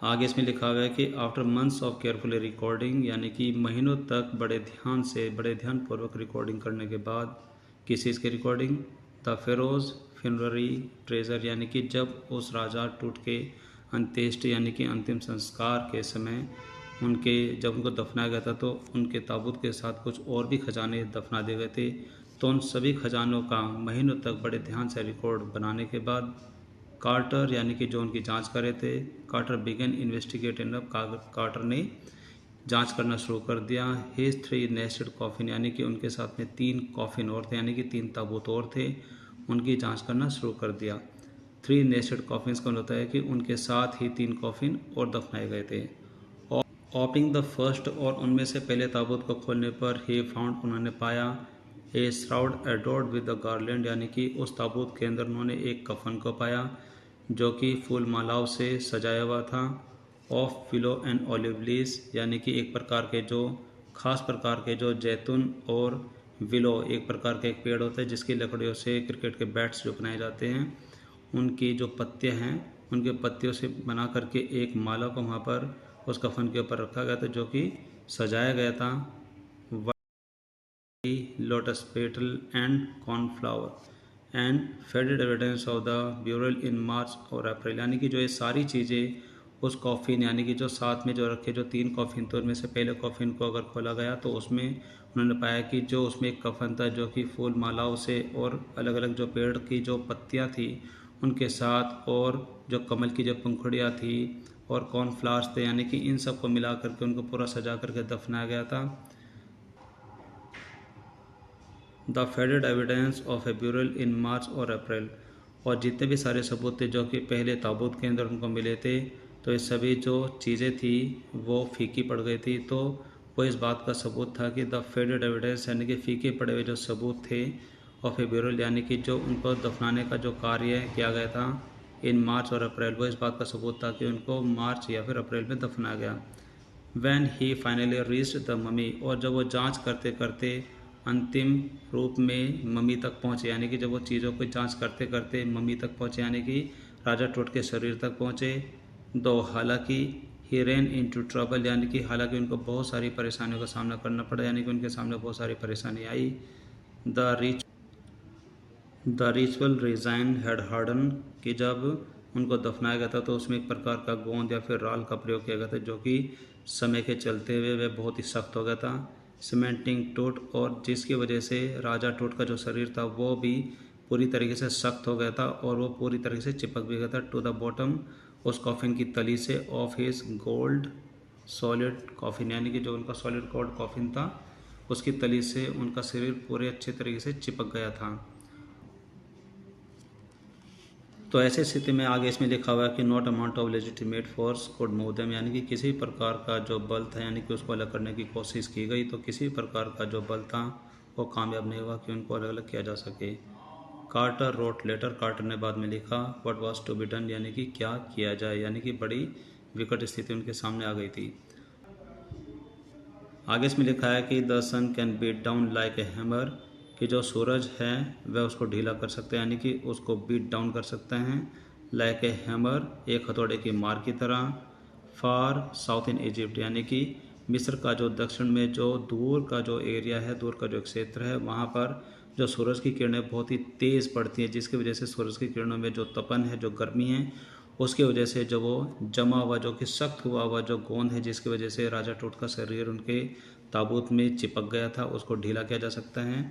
आगे इसमें लिखा हुआ है कि after months of careful recording, यानी कि महीनों तक बड़े ध्यानपूर्वक रिकॉर्डिंग करने के बाद, किस चीज़ की रिकॉर्डिंग, द फेरोज फिनररी ट्रेजर, यानी कि जब उस राजा टूट के अंत्येष्टि यानी कि अंतिम संस्कार के समय जब उनको दफनाया गया था तो उनके ताबूत के साथ कुछ और भी खजाने दफना दिए गए थे। तो उन सभी खजानों का महीनों तक बड़े ध्यान से रिकॉर्ड बनाने के बाद कार्टर, यानी कि जो उनकी जांच कर रहे थे, कार्टर बिगन इन्वेस्टिगेटिंग, कार्टर ने जांच करना शुरू कर दिया। हिज 3 नेस्टेड कॉफिन, यानी कि उनके साथ में 3 कॉफिन और थे, यानी कि 3 ताबूत और थे, उनकी जांच करना शुरू कर दिया। 3 नेस्टेड कॉफिन्स का होता है कि उनके साथ ही 3 कॉफिन और दफनाए गए थे। ओपनिंग द फर्स्ट, और उनमें से पहले ताबूत को खोलने पर ही फाउंड, उन्होंने पाया a shroud adorned with the garland, यानी कि उस ताबूत के अंदर उन्होंने एक कफन को पाया जो कि फूल मालाओं से सजाया हुआ था। Of willow and olive leaves, यानी कि एक प्रकार के जो खास प्रकार के जो जैतून और विलो एक प्रकार का एक पेड़ होता है जिसकी लकड़ियों से क्रिकेट के बैट्स जो बनाए जाते हैं, उनकी जो पत्तियां हैं उनके पत्तियों से बना करके एक माला को वहाँ पर उस कफन के ऊपर रखा गया था जो कि सजाया गया था। Lotus petal and cornflower and faded evidence of the burial in March और अप्रैल, यानी कि जो ये सारी चीज़ें उस कॉफ़िन, यानी कि जो साथ में जो रखे जो 3 कॉफ़िन थे उनमें से पहले कॉफ़िन को अगर खोला गया तो उसमें उन्होंने पाया कि जो उसमें एक कफन था जो कि फूल मालाओं से और अलग अलग जो पेड़ की जो पत्तियां थी उनके साथ, और जो कमल की जो पंखुड़ियाँ थी और कॉर्नफ्लावर्स थे, यानी कि इन सब को मिला करके उनको पूरा सजा करके दफनाया गया था। The faded evidence of a burial in March और अप्रैल, और जितने भी सारे सबूत थे जो कि पहले ताबूत के अंदर उनको मिले थे, तो ये सभी जो चीज़ें थी वो फीकी पड़ गई थी। तो वो इस बात का सबूत था कि द फेडेड एविडेंस, यानी कि फीके पड़े हुए जो सबूत थे, ऑफ ए ब्यूरल, यानी कि जो उनको दफनाने का जो कार्य किया गया था इन मार्च और अप्रैल, वो इस बात का सबूत था कि उनको मार्च या फिर अप्रैल में दफनाया गया। When he finally reached the mummy, और जब वो जांच करते करते अंतिम रूप में मम्मी तक पहुँचे, यानी कि जब वो चीज़ों को जांच करते करते मम्मी तक पहुँचे, यानी कि राजा टूट के शरीर तक पहुँचे, दो हालांकि ही रेन इनटू ट्रबल, यानी कि हालांकि उनको बहुत सारी परेशानियों का सामना करना पड़ा, यानी कि उनके सामने बहुत सारी परेशानी आई। The ritual resin had harden, कि जब उनको दफनाया गया था तो उसमें एक प्रकार का गोंद या फिर राल का प्रयोग किया गया था जो कि समय के चलते हुए वह बहुत ही सख्त हो गया था। सीमेंटिंग टूट, और जिसकी वजह से राजा टूट का जो शरीर था वो भी पूरी तरीके से सख्त हो गया था और वो पूरी तरीके से चिपक भी गया था टू द बॉटम, उस कॉफिन की तली से, of his gold solid coffin, यानी कि जो उनका सॉलिड गोल्ड कॉफिन था उसकी तली से उनका शरीर पूरे अच्छे तरीके से चिपक गया था। तो ऐसी स्थिति में आगे इसमें लिखा हुआ है कि not amount of legitimate force could move them, यानी कि किसी प्रकार का जो बल था, यानी कि उसको अलग करने की कोशिश की गई तो किसी प्रकार का जो बल था वो कामयाब नहीं हुआ कि उनको अलग अलग किया जा सके। कार्टर रोट लेटर, कार्टर ने बाद में लिखा what was to be done, यानी कि क्या किया जाए, यानी कि बड़ी विकट स्थिति उनके सामने आ गई थी। आगे इसमें लिखा है कि the sun can beat down like a hammer, कि जो सूरज है वह उसको ढीला कर सकते हैं, यानी कि उसको बीट डाउन कर सकते हैं, लाइक ए हैमर, एक हथौड़े की मार की तरह। फार साउथ इन इजिप्ट, यानी कि मिस्र का जो दक्षिण में जो दूर का जो एरिया है, दूर का जो क्षेत्र है, वहाँ पर जो सूरज की किरणें बहुत ही तेज़ पड़ती हैं जिसकी वजह से सूरज की किरणों में जो तपन है, जो गर्मी है, उसकी वजह से जो वो जमा हुआ जो कि सख्त हुआ हुआ जो गोंद है जिसकी वजह से राजा टूट का शरीर उनके ताबूत में चिपक गया था उसको ढीला किया जा सकता है।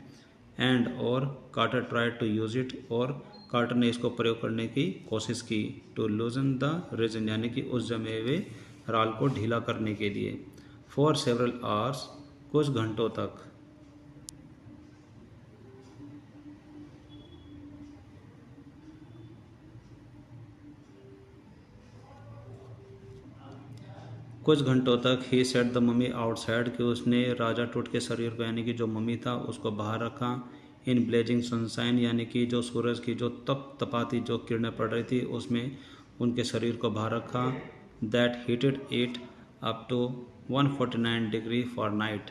एंड और Carter try to use it, और कार्टर ने इसको प्रयोग करने की कोशिश की टू लूजन द रीजन, यानी कि उस जमे हुए राल को ढीला करने के लिए। फॉर सेवरल आवर्स, कुछ घंटों तक, ही सेट द मम्मी आउटसाइड, कि उसने राजा टूट के शरीर को, यानी कि जो मम्मी था उसको बाहर रखा। इन ब्लेजिंग सनशाइन, यानी कि जो सूरज की जो तपाती जो किरणें पड़ रही थी उसमें उनके शरीर को बाहर रखा। That heated it up to 149 degree Fahrenheit,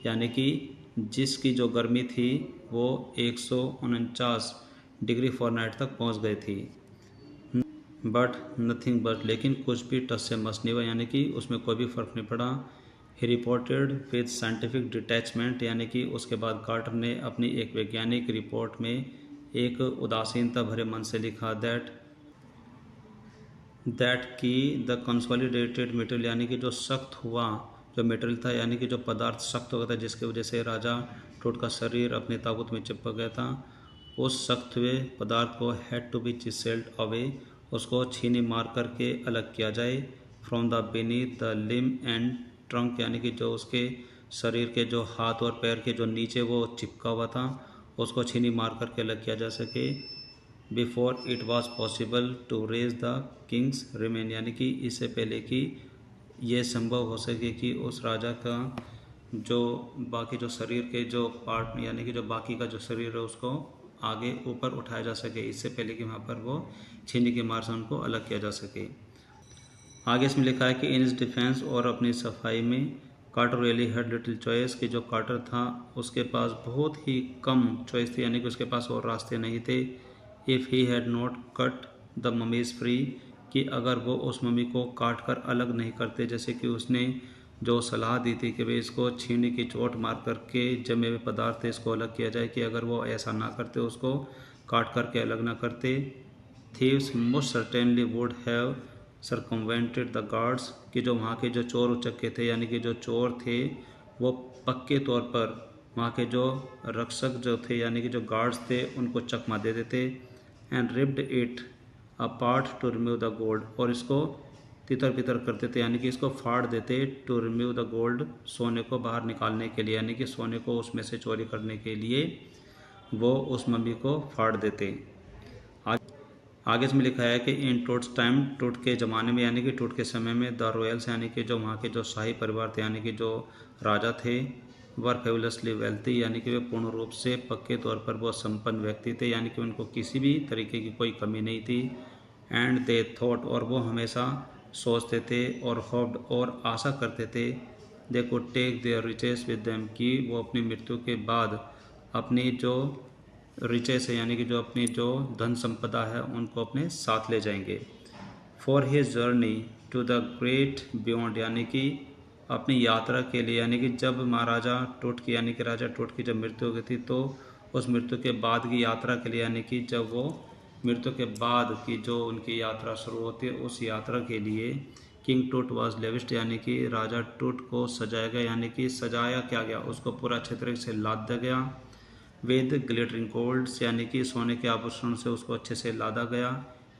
यानी कि जिसकी जो गर्मी थी वो 149 डिग्री फॉरनाइट तक पहुंच गई थी। बट नथिंग बट, लेकिन कुछ भी टस से मस नहीं हुआ, यानी कि उसमें कोई भी फ़र्क नहीं पड़ा। ही रिपोर्टेड विद साइंटिफिक डिटैचमेंट, यानी कि उसके बाद कार्टर ने अपनी एक वैज्ञानिक रिपोर्ट में एक उदासीनता भरे मन से लिखा दैट की द कंसोलिडेटेड मटेरियल, यानी कि जो सख्त हुआ जो मटेरियल था, यानी कि जो पदार्थ सख्त हो गया था जिसकी वजह से राजा टूट का शरीर अपने ताबूत में चिपक गया था, उस सख्त हुए पदार्थ को हैड टू बी चिसेल्ड अवे, उसको छीनी मार करके अलग किया जाए। From the beneath the limb and trunk, यानी कि जो उसके शरीर के जो हाथ और पैर के जो नीचे वो चिपका हुआ था उसको छीनी मार करके अलग किया जा सके। Before it was possible to raise the king's remain, यानी कि इससे पहले कि ये संभव हो सके कि उस राजा का जो बाकी जो शरीर के जो पार्ट, यानी कि जो बाकी का जो शरीर है उसको आगे ऊपर उठाया जा सके, इससे पहले कि वहाँ पर वो छीनी की मार से उनको अलग किया जा सके। आगे इसमें लिखा है कि इन इस डिफेंस, और अपनी सफाई में, Carter really had little choice, कि जो कार्टर था उसके पास बहुत ही कम चॉइस थी, यानी कि उसके पास और रास्ते नहीं थे। If he had not cut the mummies free, कि अगर वो उस मम्मी को काट कर अलग नहीं करते, जैसे कि उसने जो सलाह दी थी कि भाई इसको छीनी की चोट मार करके जमे हुए पदार्थ थे इसको अलग किया जाए, कि अगर वो ऐसा ना करते उसको काट करके अलग ना करते, thieves most certainly would have circumvented the guards, कि जो वहाँ के जो चोर उचक्के थे, यानी कि जो चोर थे वो पक्के तौर पर वहाँ के जो रक्षक जो थे, यानी कि जो गार्ड्स थे, उनको चकमा दे देते। And ripped it apart to remove the gold, और इसको तितर बितर करते थे, यानी कि इसको फाड़ देते, टू रिमूव द गोल्ड, सोने को बाहर निकालने के लिए, यानी कि सोने को उसमें से चोरी करने के लिए वो उस मम्मी को फाड़ देते। आगे इसमें लिखा है कि इन टूट्स टाइम, टूट के ज़माने में, यानी कि टूट के समय में, द रॉयल्स, यानी कि जो वहाँ के जो शाही परिवार थे, यानी कि जो राजा थे, वर फेबुलसली वेल्थी, यानी कि वे पूर्ण रूप से पक्के तौर पर वो संपन्न व्यक्ति थे, यानी कि उनको किसी भी तरीके की कोई कमी नहीं थी। एंड दे थॉट, और वो हमेशा सोचते थे, और होप्ड, और आशा करते थे, they could take their riches with them, कि वो अपनी मृत्यु के बाद अपनी जो रिचेस है, यानी कि जो अपनी जो धन संपदा है उनको अपने साथ ले जाएंगे। For his journey to the great beyond, यानी कि अपनी यात्रा के लिए, यानी कि जब महाराजा टूट की, यानी कि राजा टूट की जब मृत्यु हो गई थी, तो उस मृत्यु के बाद की यात्रा के लिए, यानी कि जब वो मृत्यु के बाद की जो उनकी यात्रा शुरू होती है, उस यात्रा के लिए किंग टूट वॉज लेविस्ड, यानी कि राजा टूट को सजाया गया, यानी कि सजाया क्या गया, उसको पूरा अच्छे तरीके से लाद दिया गया। विद ग्लिटरिंग गोल्ड्स, यानी कि सोने के आभूषण से उसको अच्छे से लादा गया।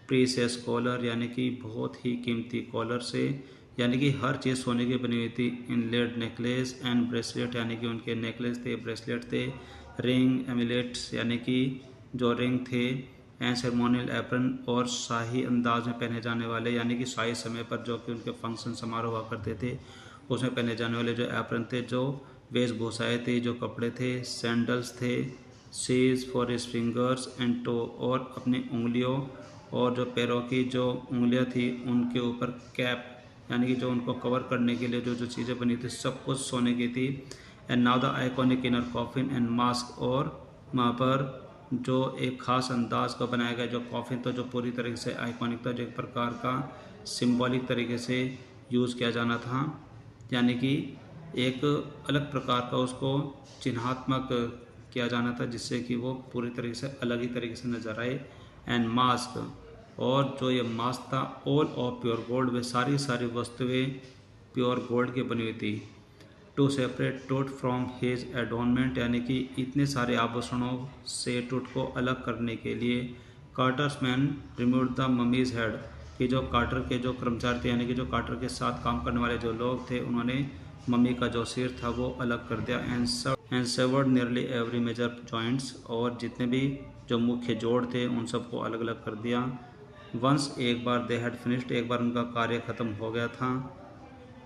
प्रीसियस कॉलर, यानी कि बहुत ही कीमती कॉलर से, यानी कि हर चीज़ सोने की बनी हुई थी। इनलेड नेकलेस एंड ब्रेसलेट, यानी कि उनके नेकलेस थे, ब्रेसलेट थे। रिंग एमुलेट्स, यानी कि जो रिंग थे। एंड सेरेमोनियल एप्रन, और शाही अंदाज में पहने जाने वाले, यानी कि शाही समय पर जो कि उनके फंक्शन समारोह हुआ करते थे उसमें पहने जाने वाले जो एप्रन थे, जो वेशभूषाएँ थी, जो कपड़े थे। सैंडल्स थे। सीज for his fingers and toe, और अपनी उंगलियों और जो पैरों की जो उंगलियां थी उनके ऊपर कैप, यानी कि जो उनको कवर करने के लिए जो जो चीज़ें बनी थी सब कुछ सोने की थी। And now the iconic inner coffin and mask, और वहाँ पर जो एक ख़ास अंदाज का बनाया गया जो कॉफिन था, जो पूरी तरीके से आइकॉनिक था, जो एक प्रकार का सिंबॉलिक तरीके से यूज़ किया जाना था, यानी कि एक अलग प्रकार का उसको चिन्हात्मक किया जाना था, जिससे कि वो पूरी तरीके से अलग ही तरीके से नजर आए। एंड मास्क, और जो ये मास्क था, ऑल ऑफ प्योर गोल्ड, वे सारी सारी वस्तुएं प्योर गोल्ड की बनी हुई थी। टू सेपरेट टूट फ्रॉम हिज एडोनमेंट, यानी कि इतने सारे आभूषणों से टूट को अलग करने के लिए Carter's men remove the mummy's head, कि जो कार्टर के जो कर्मचारी थे, यानी कि जो कार्टर के साथ काम करने वाले जो लोग थे, उन्होंने मम्मी का जो सिर था वो अलग कर दिया। And severed nearly every major joints, और जितने भी जो मुख्य जोड़ थे उन सबको अलग अलग कर दिया। वंस, एक बार दे हैड फिनिश्ड, एक बार उनका कार्य ख़त्म हो गया था।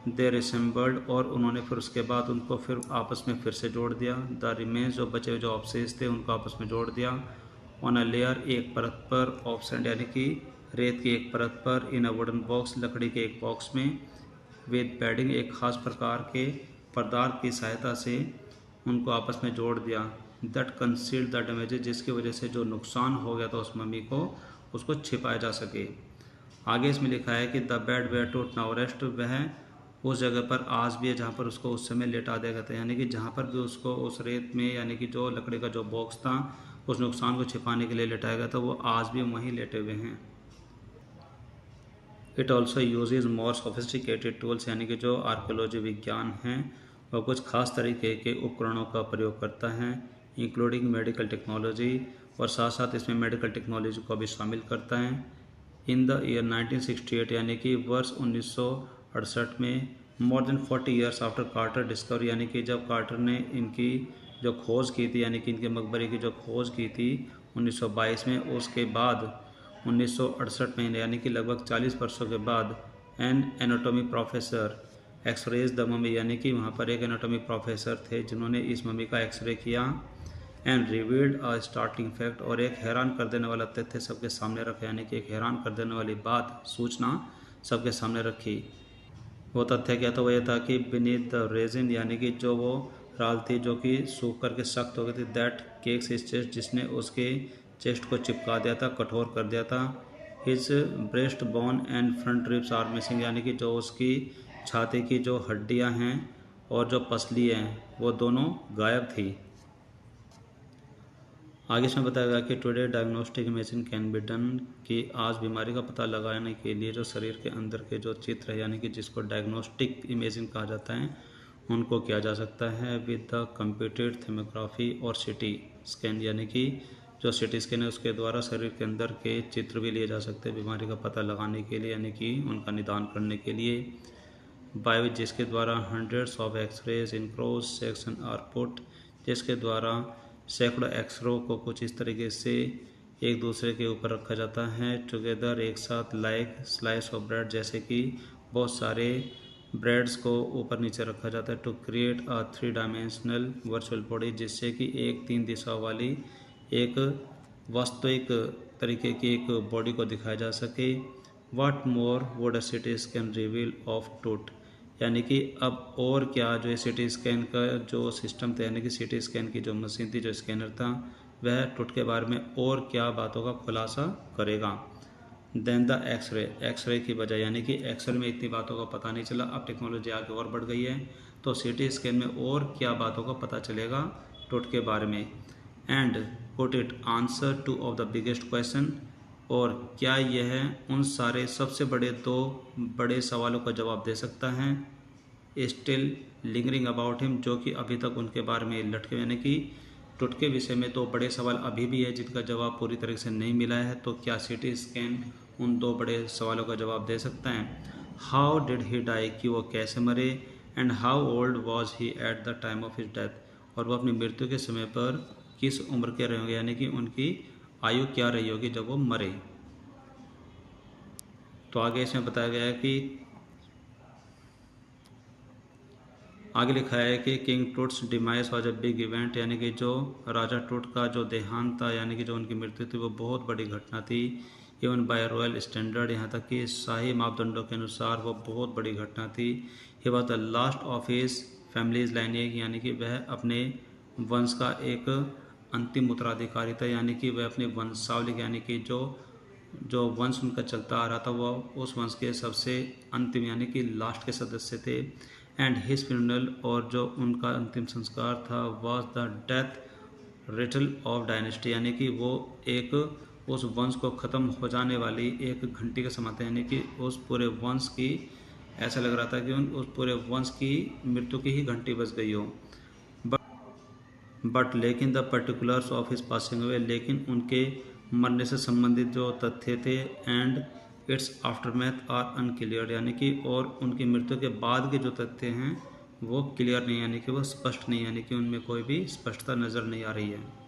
दे रिसेंबल्ड, और उन्होंने फिर उसके बाद उनको फिर आपस में फिर से जोड़ दिया। द रिमेन्स, जो बचे हुए जो ऑप्सेस थे उनको आपस में जोड़ दिया। ऑन अ लेयर, एक परत पर। ऑफ सैंड, यानी कि रेत की एक परत पर। इन अ वुडन बॉक्स, लकड़ी के एक बॉक्स में। विद पैडिंग, एक खास प्रकार के पदार्थ की सहायता से उनको आपस में जोड़ दिया। दैट कंसील्ड द डैमेजेस, जिसकी वजह से जो नुकसान हो गया था उस मम्मी को, उसको छिपाया जा सके। आगे इसमें लिखा है कि the bed where to now rest, वह उस जगह पर आज भी है जहाँ पर उसको उस समय लेटा दिया गया था, यानी कि जहाँ पर भी उसको उस रेत में यानी कि जो लकड़ी का जो बॉक्स था उस नुकसान को छिपाने के लिए लेटाया गया था, वो आज भी वहीं लेटे हुए हैं। It also uses more sophisticated tools, यानी कि जो आर्कियोलॉजी विज्ञान है वह कुछ खास तरीके के उपकरणों का प्रयोग करता है, इंक्लूडिंग मेडिकल टेक्नोलॉजी, और साथ साथ इसमें मेडिकल टेक्नोलॉजी को भी शामिल करता है। इन द ईयर 1968, यानी कि वर्ष 1968 में, more than 40 years after Carter discovery, यानी कि जब कार्टर ने इनकी जो खोज की थी, यानी कि इनके मकबरे की जो खोज की थी 1922 में, उसके बाद 1968 में, यानी कि लगभग 40 वर्षों के बाद, an anatomy professor X-rays the mummy, यानी कि वहाँ पर एक एनाटॉमी प्रोफेसर थे जिन्होंने इस ममी का एक्सरे किया, and revealed a starting fact, और एक हैरान कर देने वाला तथ्य सबके सामने रखा, यानी कि एक हैरान कर देने वाली बात, सूचना सबके सामने रखी। वो तथ्य क्या था? वो ये था कि बीनीथ द रेजिन, यानी कि जो वो राल थी जो कि सूख करके सख्त हो गई थी, दैट केक्स हिज चेस्ट, जिसने उसके चेस्ट को चिपका दिया था, कठोर कर दिया था। His breast bone and front ribs are missing, यानी कि जो उसकी छाती की जो हड्डियां हैं और जो पसली हैं वो दोनों गायब थी। आगे इसमें बताया गया कि today diagnostic imaging can be done, कि आज बीमारी का पता लगाने के लिए जो शरीर के अंदर के जो चित्र है, यानी कि जिसको डायग्नोस्टिक इमेजिंग कहा जाता है, उनको किया जा सकता है विद द कंप्यूटेड थर्मोग्राफी और सिटी स्कैन, यानी कि जो सिटी स्कैन है उसके द्वारा शरीर के अंदर के चित्र भी लिए जा सकते हैं बीमारी का पता लगाने के लिए, यानी कि उनका निदान करने के लिए, बाय जिसके द्वारा hundreds of X-rays in cross section are put, जिसके द्वारा सैकड़ों एक्सरों को कुछ इस तरीके से एक दूसरे के ऊपर रखा जाता है, टुगेदर, एक साथ, लाइक स्लाइस ऑफ ब्रेड, जैसे कि बहुत सारे ब्रेड्स को ऊपर नीचे रखा जाता है, to create a 3 dimensional virtual body, जिससे कि एक 3 दिशाओं वाली एक वास्तविक तरीके की एक बॉडी को दिखाया जा सके। What more would a CT scan reveal of tooth, यानी कि अब और क्या जो सिटी स्कैन का जो सिस्टम था, यानी कि सिटी स्कैन की जो मशीन थी, जो स्कैनर था, वह टूथ के बारे में और क्या बातों का खुलासा करेगा। देन द एक्सरे, एक्सरे की बजाय, यानी कि एक्सरे में इतनी बातों का पता नहीं चला, अब टेक्नोलॉजी आगे और बढ़ गई है, तो सिटी स्कैन में और क्या बातों का पता चलेगा टूथ के बारे में। And put it answer two of the biggest question, और क्या यह उन सारे सबसे बड़े 2 बड़े सवालों का जवाब दे सकता है, स्टिल लिंगरिंग अबाउट हिम, जो कि अभी तक उनके बारे में लटके, यानी कि टूथ के विषय में 2 बड़े सवाल अभी भी है जिनका जवाब पूरी तरह से नहीं मिला है, तो क्या सिटी स्कैन उन 2 बड़े सवालों का जवाब दे सकता है। हाउ डिड ही डाई, कि वो कैसे मरे, and how old was he at the time of his death, और वो अपनी मृत्यु के समय पर किस उम्र के रहे होंगे, यानी कि उनकी आयु क्या रही होगी जब वो मरे। तो आगे इसमें बताया गया है कि आगे लिखा है कि king Toots demise was a big event, यानी कि जो राजा टूट का जो देहांत था, यानी कि जो उनकी मृत्यु थी, वो बहुत बड़ी घटना थी। इवन बाय रॉयल स्टैंडर्ड, यहाँ तक कि शाही मापदंडों के अनुसार वो बहुत बड़ी घटना थी। He was the last of his families lineage, यानी कि वह अपने वंश का एक अंतिम उत्तराधिकारी था, यानी कि वह अपने वंशावली, यानी कि जो वंश उनका चलता आ रहा था, वह उस वंश के सबसे अंतिम यानी कि लास्ट के सदस्य थे। एंड हिज फ्यूनरल, और जो उनका अंतिम संस्कार था, was the death रिटल of dynasty, यानी कि वो एक उस वंश को ख़त्म हो जाने वाली एक घंटी के समान था, यानी कि उस पूरे वंश की ऐसा लग रहा था कि उस पूरे वंश की मृत्यु की ही घंटी बज गई हो। बट लेकिन the particulars of his passing away, लेकिन उनके मरने से संबंधित जो तथ्य थे, and its aftermath are unclear, यानी कि और उनकी मृत्यु के बाद के जो तथ्य हैं वो क्लियर नहीं, यानी कि वो स्पष्ट नहीं, यानी कि उनमें कोई भी स्पष्टता नज़र नहीं आ रही है।